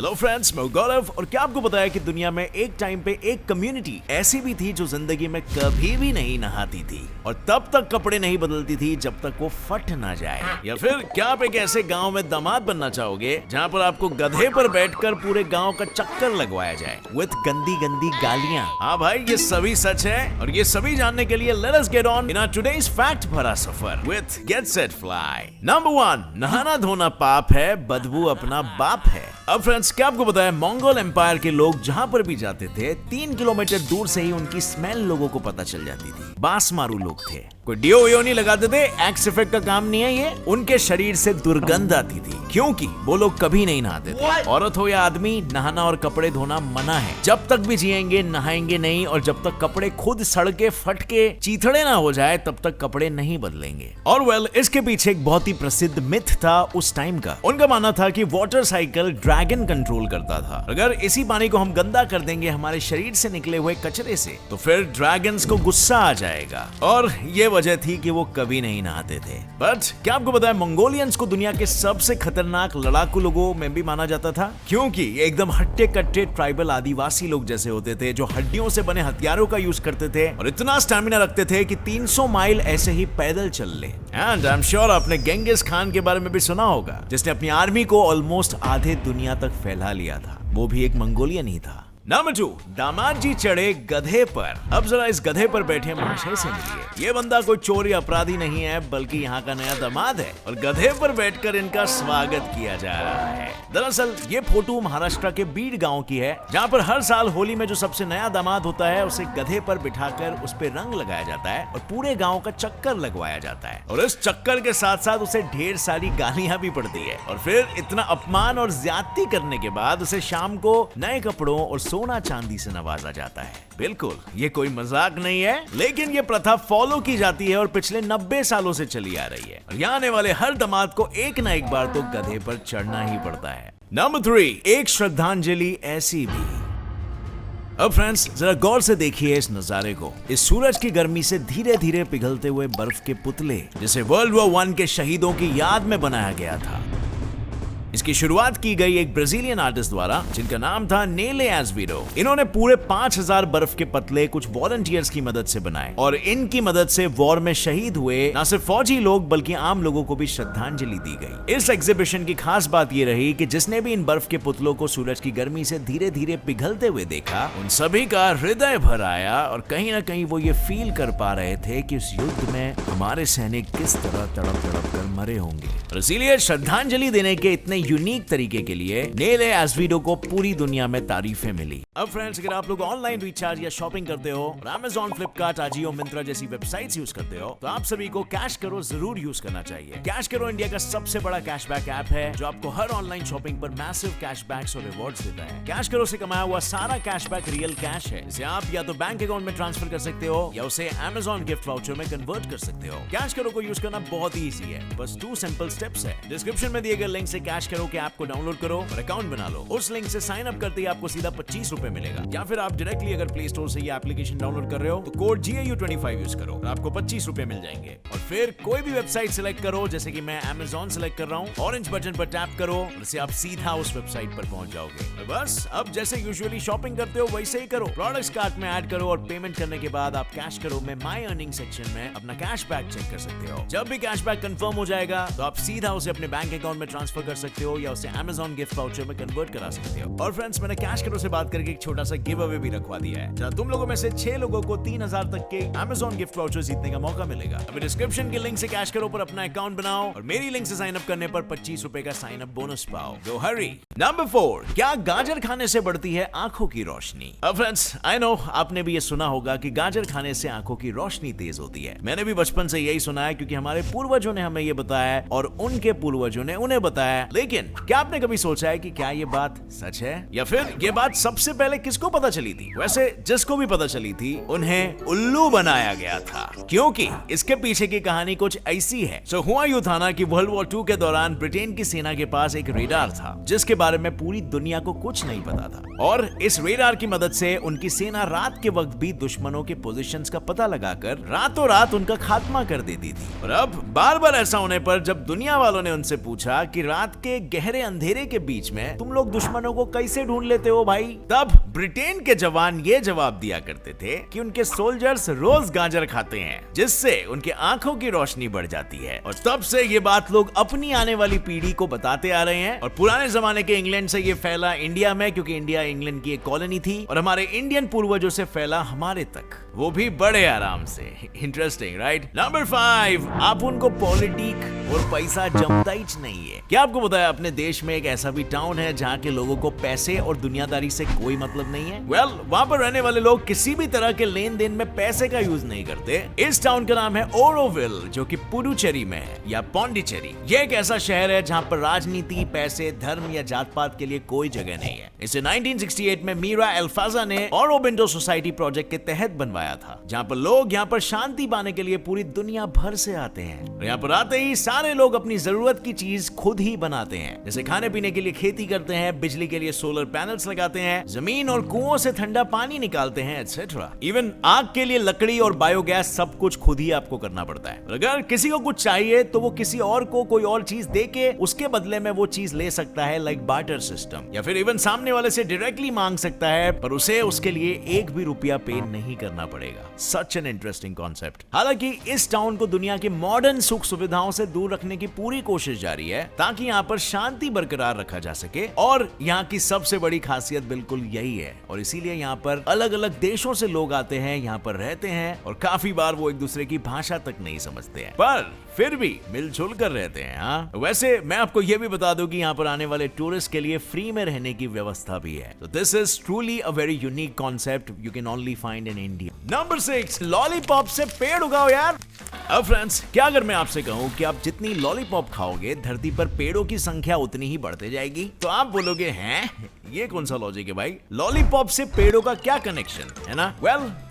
Hello friends, मैं गौरव। और क्या आपको पता है कि दुनिया में एक टाइम पे एक कम्युनिटी ऐसी भी थी जो जिंदगी में कभी भी नहीं नहाती थी और तब तक कपड़े नहीं बदलती थी जब तक वो फट ना जाए। या फिर क्या आप एक ऐसे गांव में दामाद बनना चाहोगे जहां पर आपको गधे पर बैठकर पूरे गांव का चक्कर लगवाया जाए विद गंदी गंदी गालियां? हाँ भाई, ये सभी सच है और ये सभी जानने के लिए let us get on in our today's fact भरा सफर with get set fly. Number 1, नहाना धोना पाप है, बदबू अपना बाप है। अब फ्रेंड्स, क्या आपको पता है मंगोल एम्पायर के लोग जहां पर भी जाते थे 3 किलोमीटर दूर से ही उनकी स्मेल लोगों को पता चल जाती थी। बास मारू लोग थे, कोई डियो वियो नहीं लगाते थे, एक्स इफेक्ट का काम नहीं है ये। उनके शरीर से दुर्गंध आती थी क्योंकि वो लोग कभी नहीं नहाते थे। औरत हो या आदमी, नहाना और कपड़े धोना मना है। जब तक भी जिएंगे नहाएंगे नहीं, और जब तक कपड़े खुद सड़ के फट के चीथड़े ना हो जाए तब तक कपड़े नहीं बदलेंगे। और वेल, इसके पीछे एक बहुत ही प्रसिद्ध मिथ था उस टाइम का। उनका मानना था कि वाटर साइकिल ड्रैगन कंट्रोल करता था। अगर इसी पानी को हम गंदा कर देंगे हमारे शरीर से निकले हुए कचरे से, तो फिर ड्रैगन्स को गुस्सा आ जाएगा। और ये वजह थी कि वो कभी नहीं नहाते थे। बट क्या आपको पता है मंगोलियंस को दुनिया के सबसे खतरनाक लड़ाकू लोगों में भी माना जाता था, क्योंकि ये एकदम हट्टे कट्टे ट्राइबल आदिवासी लोग जैसे होते थे जो हड्डियों से बने हथियारों का यूज करते थे और इतना स्टैमिना रखते थे कि 300 माइल ऐसे ही पैदल चल ले। एंड आई एम श्योर आपने गेंगिस खान के बारे में भी सुना होगा, जिसने अपनी आर्मी को ऑलमोस्ट आधे दुनिया तक फैला लिया था। वो भी एक मंगोलियन ही था। नंबर 2, दामाद जी चढ़े गधे पर। अब जरा इस गधे पर बैठे महाशय से मिलिए। ये बंदा कोई चोर या अपराधी नहीं है, बल्कि यहाँ का नया दामाद है और गधे पर बैठकर इनका स्वागत किया जा रहा है। दरअसल ये फोटो महाराष्ट्र के बीड गांव की है, जहाँ पर हर साल होली में जो सबसे नया दामाद होता है उसे गधे पर बिठाकर उस पर रंग लगाया जाता है और पूरे गाँव का चक्कर लगवाया जाता है। और इस चक्कर के साथ साथ उसे ढेर सारी गालियां भी पड़ती है। और फिर इतना अपमान और ज्यादती करने के बाद उसे शाम को नए कपड़ों और सोना चांदी से नवाजा जाता है। बिल्कुल, ये कोई मजाक नहीं है, लेकिन ये प्रथा फॉलो की जाती है और पिछले 90 सालों से चली आ रही है। और यहाँ आने वाले हर दामाद को एक ना एक बार तो गधे पर चढ़ना ही पड़ता है। नंबर 3, एक श्रद्धांजलि ऐसी भी। अब फ्रेंड्स, जरा गौर से देखिए इस नजारे को। इस सूरज की गर्मी से धीरे धीरे पिघलते हुए बर्फ के पुतले, जिसे वर्ल्ड वॉर 1 के शहीदों की याद में बनाया गया था। इसकी शुरुआत की गई एक ब्राजीलियन आर्टिस्ट द्वारा, जिनका नाम था नेले एज़वेडो। इन्होंने पूरे 5000 बर्फ के पतले कुछ वॉलंटियर्स की मदद से बनाए और इनकी मदद से वॉर में शहीद हुए न सिर्फ फौजी लोग बल्कि आम लोगों को भी श्रद्धांजलि दी गई। इस एग्जीबिशन की खास बात ये रही कि जिसने भी इन बर्फ के पुतलों को सूरज की गर्मी से धीरे धीरे पिघलते हुए देखा, उन सभी का हृदय भर आया और कहीं ना कहीं वो ये फील कर पा रहे थे कि इस युद्ध में हमारे सैनिक किस तरह तड़प तड़प कर मरे होंगे। और इसीलिए श्रद्धांजलि देने के इतने यूनिक तरीके के लिए नेले एज़वेडो को पूरी दुनिया में तारीफें मिली। अब फ्रेंड्स, अगर आप लोग ऑनलाइन रिचार्ज या शॉपिंग करते हो और Amazon, फ्लिपकार्ट, आजियो, मिंत्रा जैसी वेबसाइट्स यूज करते हो, तो आप सभी को कैश करो जरूर यूज करना चाहिए। कैश करो इंडिया का सबसे बड़ा कैशबैक ऐप है जो आपको हर ऑनलाइन शॉपिंग पर मैसिव कैशबैक्स और रिवॉर्ड्स देता है। कैश करो से कमाया हुआ सारा कैशबैक रियल कैश है, जिसे आप या तो बैंक अकाउंट में ट्रांसफर कर सकते हो या उसे Amazon गिफ्ट वाउचर में कन्वर्ट कर सकते हो। कैश करो को यूज करना बहुत ही ईजी है, बस 2 सिंपल स्टेप्स है। डिस्क्रिप्शन में दिए गए लिंक से कैश करो के ऐप को डाउनलोड करो और अकाउंट बना लो। उस लिंक से साइन अप करते ही आपको सीधा 25 रुपए मिलेगा, या फिर आप डायरेक्टली अगर प्ले स्टोर से ये एप्लीकेशन डाउनलोड कर रहे हो तो कोड GAU25 यूज करो और आपको 25 रुपए मिल जाएंगे। और फिर कोई भी वेबसाइट सिलेक्ट करो, जैसे कि मैं Amazon सिलेक्ट कर रहा हूँ, ऑरेंज बटन पर टैप करो और इससे आप सीधा उस वेबसाइट पर पहुंच जाओगे। और बस अब जैसे यूजुअली शॉपिंग करते हो वैसे ही करो। प्रोडक्ट्स कार्ट में ऐड करो और पेमेंट करने के बाद आप कैश करो में माई अर्निंग सेक्शन में अपना कैशबैक चेक कर सकते हो। जब भी कैशबैक कंफर्म हो जाएगा तो आप सीधा उसे अपने बैंक अकाउंट में ट्रांसफर कर सकते हो या उसे Amazon गिफ्ट वाउचर में कन्वर्ट करा सकते हो। और फ्रेंड्स, मैंने कैश करो से बात करके एक छोटा सा गिव अवे भी रखवा दिया है, जहां तुम लोगों में से 6 लोगों को 3000 तक के Amazon गिफ्ट वाउचर जीतने का मौका मिलेगा। अभी डिस्क्रिप्शन के लिंक से कैश करो पर अपना अकाउंट बनाओ और मेरी लिंक से साइन अप करने पर 25 रुपए का साइन अप बोनस पाओ। गो हरी। नंबर 4, क्या गाजर खाने से बढ़ती है आंखों की रोशनी? अब फ्रेंड्स, आई नो आपने भी ये सुना होगा कि गाजर खाने से आंखों की रोशनी तेज होती है। मैंने भी बचपन से यही सुना है, क्योंकि हमारे पूर्वजों ने हमें ये बताया है और उनके पूर्वजों ने उन्हें बताया। लेकिन क्या आपने कभी सोचा है कि क्या ये बात सच है, या फिर ये बात सबसे पहले किसको पता चली थी? वैसे जिसको भी पता चली थी उन्हें उल्लू बनाया गया था, क्योंकि इसके पीछे की कहानी कुछ ऐसी है। सो हुआ यूं था ना कि वर्ल्ड वॉर 2 के दौरान ब्रिटेन की सेना के पास एक रेडार था जिसके बारे में पूरी दुनिया को कुछ नहीं पता था। और इस रेडार की मदद से उनकी सेना रात के वक्त भी दुश्मनों के पोजीशंस का पता लगाकर रातों रात उनका खात्मा कर देती थी। और अब बार बार ऐसा होने पर जब दुनिया वालों ने उनसे पूछा कि रात के गहरे अंधेरे के बीच में तुम लोग दुश्मनों को कैसे ढूंढ लेते हो भाई, तब ब्रिटेन के जवान ये जवाब दिया करते थे कि उनके सोल्जर्स रोज गाजर खाते हैं जिससे उनके आंखों की रोशनी बढ़ जाती है। और तब से ये बात लोग अपनी आने वाली पीढ़ी को बताते आ रहे हैं। और पुराने जमाने के इंग्लैंड से ये फैला इंडिया में, क्योंकि इंडिया इंग्लैंड की एक कॉलोनी थी, और हमारे इंडियन पूर्वजों से फैला हमारे तक, वो भी बड़े आराम से। Interesting right. नंबर 5, आप उनको पॉलिटिक और पैसा जमता ही नहीं है। क्या आपको पता है अपने देश में एक ऐसा भी टाउन है जहाँ के लोगों को पैसे और दुनियादारी से कोई मतलब नहीं है? वहां पर रहने वाले लोग किसी भी तरह के लेन देन में पैसे का यूज नहीं करते। इस टाउन का नाम है ओरोविल, जो कि पुडुचेरी में है, या पौंडीचेरी। ये एक ऐसा शहर है जहाँ पर राजनीति, पैसे, धर्म या जात पात के लिए कोई जगह नहीं है। इसे 1968 में मीरा एल्फाजा ने ओरोबिंदो सोसाइटी प्रोजेक्ट के तहत बनवाया था, जहाँ पर लोग यहाँ पर शांति पाने के लिए पूरी दुनिया भर से आते हैं। और यहाँ पर आते ही सारे लोग अपनी जरूरत की चीज खुद ही बनाते हैं, जैसे खाने पीने के लिए खेती करते हैं, बिजली के लिए सोलर पैनल्स लगाते हैं, जमीन और कुओं से ठंडा पानी निकालते हैं, एटसेट्रा। इवन आग के लिए लकड़ी और बायोगैस सब कुछ खुद ही आपको करना पड़ता है। अगर किसी को कुछ चाहिए तो वो किसी और को कोई और चीज देके उसके बदले में वो चीज ले सकता है, लाइक बार्टर सिस्टम, या फिर इवन सामने वाले से डायरेक्टली मांग सकता है, पर उसे उसके लिए एक भी रुपया पे नहीं करना पड़ेगा। Such an interesting concept. हालांकि इस टाउन को दुनिया के मॉडर्न सुख सुविधाओं से दूर रखने की पूरी कोशिश जारी है ताकि यहाँ पर शांति बरकरार रखा जा सके, और यहाँ की सबसे बड़ी खासियत बिल्कुल यही है। और इसीलिए यहाँ पर अलग अलग देशों से लोग आते हैं, यहाँ पर रहते हैं, और काफी बार वो एक दूसरे की भाषा तक नहीं समझते हैं, पर फिर भी मिलजुल कर रहते हैं। हाँ, वैसे मैं आपको ये भी बता दूं कि यहाँ पर आने वाले टूरिस्ट के लिए फ्री में रहने की व्यवस्था भी है। तो this is truly a very unique concept you can only find in India. Number 6, lollipop से पेड़ उगाओ यार। अब फ्रेंड्स, क्या अगर मैं आपसे कहूं कि आप जितनी लॉलीपॉप खाओगे धरती पर पेड़ों की संख्या उतनी ही बढ़ते जाएगी, तो आप बोलोगे हैं ये कौन सा लॉजिक है भाई, लॉलीपॉप से पेड़ों का क्या कनेक्शन है ना?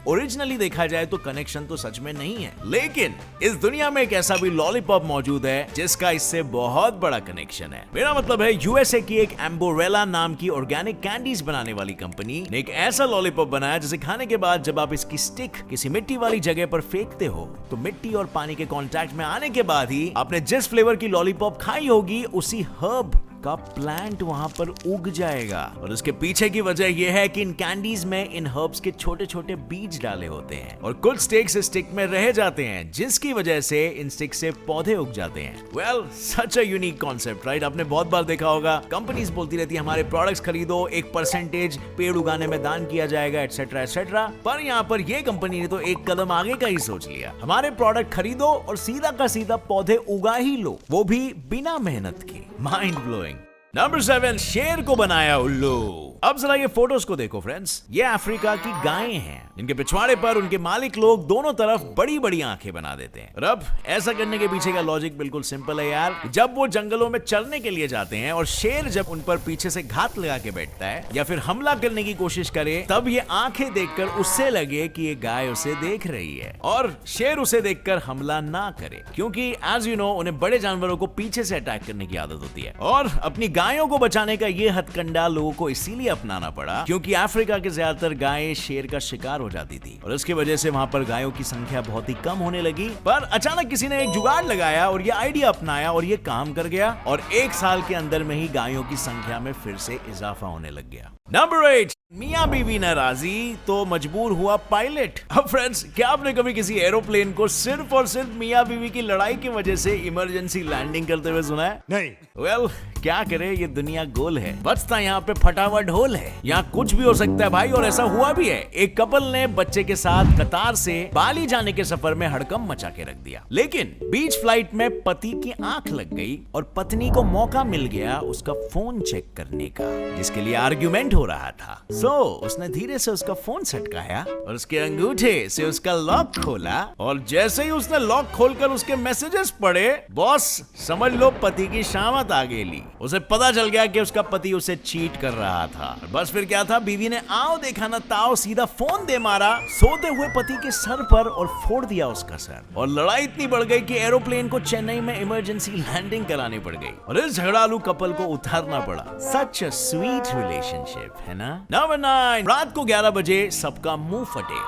ओरिजिनली देखा जाए तो कनेक्शन तो सच में नहीं है, लेकिन इस दुनिया में एक ऐसा भी लॉलीपॉप मौजूद है जिसका इससे बहुत बड़ा कनेक्शन है। मेरा मतलब है यूएसए की एक एम्बोरेला नाम की ऑर्गेनिक कैंडीज बनाने वाली कंपनी ने एक ऐसा लॉलीपॉप बनाया जिसे खाने के बाद जब आप इसकी स्टिक किसी मिट्टी वाली जगह पर फेंकते हो तो मिट्टी और पानी के कांटेक्ट में आने के बाद ही आपने जिस फ्लेवर की लॉलीपॉप खाई होगी उसी हर्ब का प्लांट वहां पर उग जाएगा। और उसके पीछे की वजह यह है कि इन कैंडीज में इन हर्ब्स के छोटे छोटे बीज डाले होते हैं और कुछ स्टिक्स स्टिक में रह जाते हैं, जिसकी वजह से इन स्टिक से पौधे उग जाते हैं। सच अ यूनिक कॉन्सेप्ट राइट। आपने बहुत बार देखा होगा कंपनीज बोलती रहती है हमारे प्रोडक्ट्स खरीदो, 1% पेड़ उगाने में दान किया जाएगा, एटसेट्रा एटसेट्रा। पर यहाँ पर ये कंपनी ने तो एक कदम आगे का ही सोच लिया, हमारे प्रोडक्ट खरीदो और सीधा का सीधा पौधे उगा ही लो, वो भी बिना मेहनत के। Mind blowing. नंबर 7, शेर को बनाया उल्लू। अब जरा ये फोटोज को देखो फ्रेंड्स, ये अफ्रीका की गायें हैं। इनके पिछवाड़े पर उनके मालिक लोग दोनों तरफ बड़ी बड़ी आंखें बना देते हैं। और अब ऐसा करने के पीछे का लॉजिक बिल्कुल सिंपल है यार। जब वो जंगलों में चरने के लिए जाते हैं और शेर जब उन पर पीछे से घात लगा के बैठता है या फिर हमला करने की कोशिश करे, तब ये आंखें देखकर उससे लगे कि ये गाय उसे देख रही है और शेर उसे देखकर हमला ना करे, क्योंकि एज यू नो उन्हें बड़े जानवरों को पीछे से अटैक करने की आदत होती है। और अपनी गायों को बचाने का ये हथकंडा लोगों को इसीलिए अपनाना पड़ा क्योंकि अफ्रीका के ज्यादातर गायें शेर का शिकार हो जाती थी और इसकी वजह से वहां पर गायों की संख्या बहुत ही कम होने लगी। पर अचानक किसी ने एक जुगाड़ लगाया और ये आइडिया अपनाया और ये काम कर गया और 1 साल के अंदर में ही गायों की संख्या में फिर से इजाफा होने लग गया। नंबर 8, मियां बीवी नाराजी तो मजबूर हुआ पायलट। अब फ्रेंड्स, क्या आपने कभी किसी एरोप्लेन को सिर्फ और सिर्फ मियां बीवी की लड़ाई की वजह से इमरजेंसी लैंडिंग करते हुए सुना है? नहीं। क्या करे, ये दुनिया गोल है, बचता यहाँ पे फटा हुआ ढोल है। यहाँ कुछ भी हो सकता है भाई, और ऐसा हुआ भी है। एक कपल ने बच्चे के साथ कतार से बाली जाने के सफर में हड़कंप मचा के रख दिया, लेकिन बीच फ्लाइट में पति की आंख लग गई और पत्नी को मौका मिल गया उसका फोन चेक करने का, जिसके लिए आर्ग्यूमेंट हो रहा था। उसने धीरे से उसका फोन सटकाया और उसके अंगूठे से उसका लॉक खोला और जैसे ही उसने लॉक खोलकर उसके मैसेजेस पढ़े, बॉस समझ लो पति की शामत आ गई। उसे पता चल गया कि उसका पति उसे चीट कर रहा था बस फिर क्या था, बीवी ने आओ देखा ना ताओ सीधा फोन दे मारा सोते हुए पति के सर पर और फोड़ दिया उसका सर। और लड़ाई इतनी बढ़ गई कि एरोप्लेन को चेन्नई में इमरजेंसी लैंडिंग करानी पड़ गई और इस झगड़ालू कपल को उतारना पड़ा। सच अ स्वीट रिलेशनशिप, है ना। नंबर 9, रात को 11 बजे सबका मुंह फटे।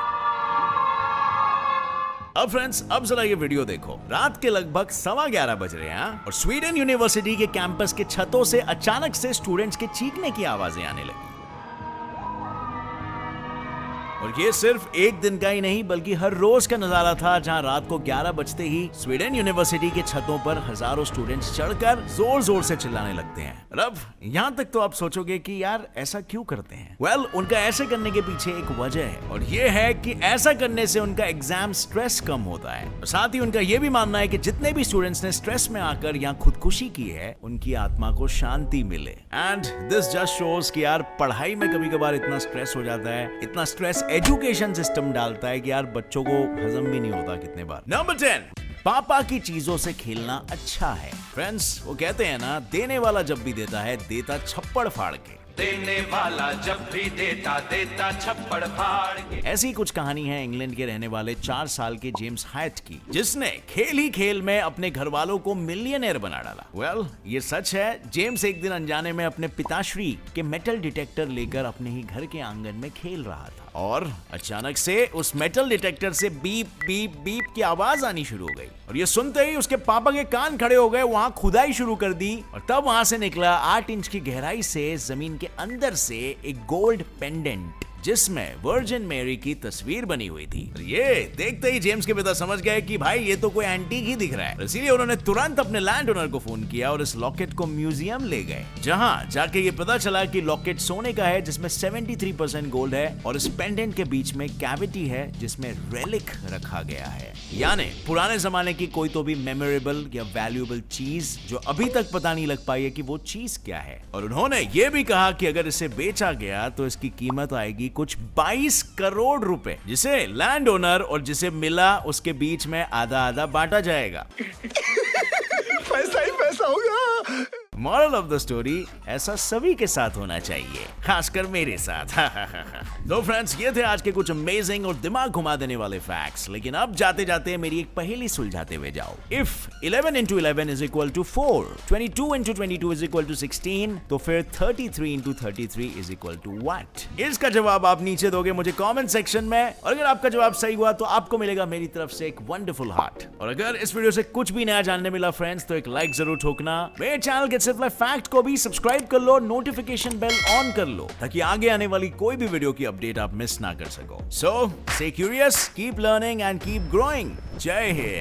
अब फ्रेंड्स, अब जरा ये वीडियो देखो। रात के लगभग 11:15 बज रहे हैं और स्वीडन यूनिवर्सिटी के कैंपस के छतों से अचानक से स्टूडेंट्स के चीखने की आवाजें आने लगी। और ये सिर्फ एक दिन का ही नहीं बल्कि हर रोज का नजारा था, जहां रात को 11 बजते ही स्वीडन यूनिवर्सिटी के छतों पर हजारों स्टूडेंट्स चढ़कर जोर जोर से चिल्लाने लगते हैं। और अब यहाँ तक तो आप सोचोगे कि यार ऐसा क्यों करते हैं। वेल, उनका ऐसे करने के पीछे एक वजह है और ये है कि ऐसा करने से उनका एग्जाम स्ट्रेस कम होता है। और साथ ही उनका ये भी मानना है कि जितने भी स्टूडेंट्स ने स्ट्रेस में आकर यहाँ खुदकुशी की है उनकी आत्मा को शांति मिले। एंड दिस जस्ट शोज कि यार पढ़ाई में कभी कभार इतना स्ट्रेस हो जाता है, इतना स्ट्रेस एजुकेशन सिस्टम डालता है कि यार बच्चों को हजम भी नहीं होता कितने बार। नंबर 10, पापा की चीजों से खेलना अच्छा है। फ्रेंड्स, वो कहते हैं ना, देने वाला जब भी देता है देता छप्पड़ फाड़ के। देने वाला जब भी देता देता छप्पड़ फाड़ के। ऐसी ही कुछ कहानी है इंग्लैंड के रहने वाले 4 साल के जेम्स हायट की, जिसने खेल ही खेल में अपने घर वालों को मिलियनेयर बना डाला। वेल, ये सच है। जेम्स एक दिन अनजाने में अपने पिताश्री के मेटल डिटेक्टर लेकर अपने ही घर के आंगन में खेल रहा था और अचानक से उस मेटल डिटेक्टर से बीप बीप बीप की आवाज आनी शुरू हो गई। और ये सुनते ही उसके पापा के कान खड़े हो गए, वहां खुदाई शुरू कर दी और तब वहां से निकला 8 इंच की गहराई से जमीन के अंदर से एक गोल्ड पेंडेंट जिसमें वर्जिन मैरी की तस्वीर बनी हुई थी। ये देखते ही जेम्स के पिता समझ गए कि भाई ये तो कोई एंटीक ही दिख रहा है। इसीलिए उन्होंने तुरंत अपने लैंड ओनर को फोन किया और इस लॉकेट को म्यूजियम ले गए, जहां जाके ये पता चला कि लॉकेट सोने का है जिसमें 73% गोल्ड है और इस पेंडेंट के बीच में कैविटी है जिसमें रेलिक रखा गया है, यानी पुराने जमाने की कोई तो भी मेमोरेबल या वैल्यूएबल चीज जो अभी तक पता नहीं लग पाई है कि वो चीज क्या है। और उन्होंने ये भी कहा कि अगर इसे बेचा गया तो इसकी कीमत आएगी कुछ 22 करोड़ रुपए, जिसे लैंड ओनर और जिसे मिला उसके बीच में आधा आधा बांटा जाएगा। पैसा ही पैसा होगा। मॉरल ऑफ द स्टोरी, ऐसा सभी के साथ होना चाहिए, खासकर मेरे साथ। तो फ्रेंड्स, ये थे आज के कुछ अमेजिंग और दिमाग घुमा देने वाले फैक्ट्स। लेकिन अब जाते जाते मेरी एक पहेली सुलझाते हुए जाओ। If 11 into 11 is equal to 4, 22 into 22 is equal to 16, तो फिर 33 into 33 is equal to what? इसका जवाब आप नीचे दोगे मुझे कमेंट सेक्शन में, और अगर आपका जवाब सही हुआ तो आपको मिलेगा मेरी तरफ से एक वंडरफुल हार्ट। और अगर इस वीडियो से कुछ भी नया जानने मिला फ्रेंड्स, तो एक लाइक जरूर ठोकना। मेरे चैनल के सिर्फ फैक्ट को भी सब्सक्राइब कर लो, नोटिफिकेशन बेल ऑन कर लो, ताकि आगे आने वाली कोई भी वीडियो की अपडेट आप मिस ना कर सको। So stay curious, keep learning and keep growing. जय हिंद।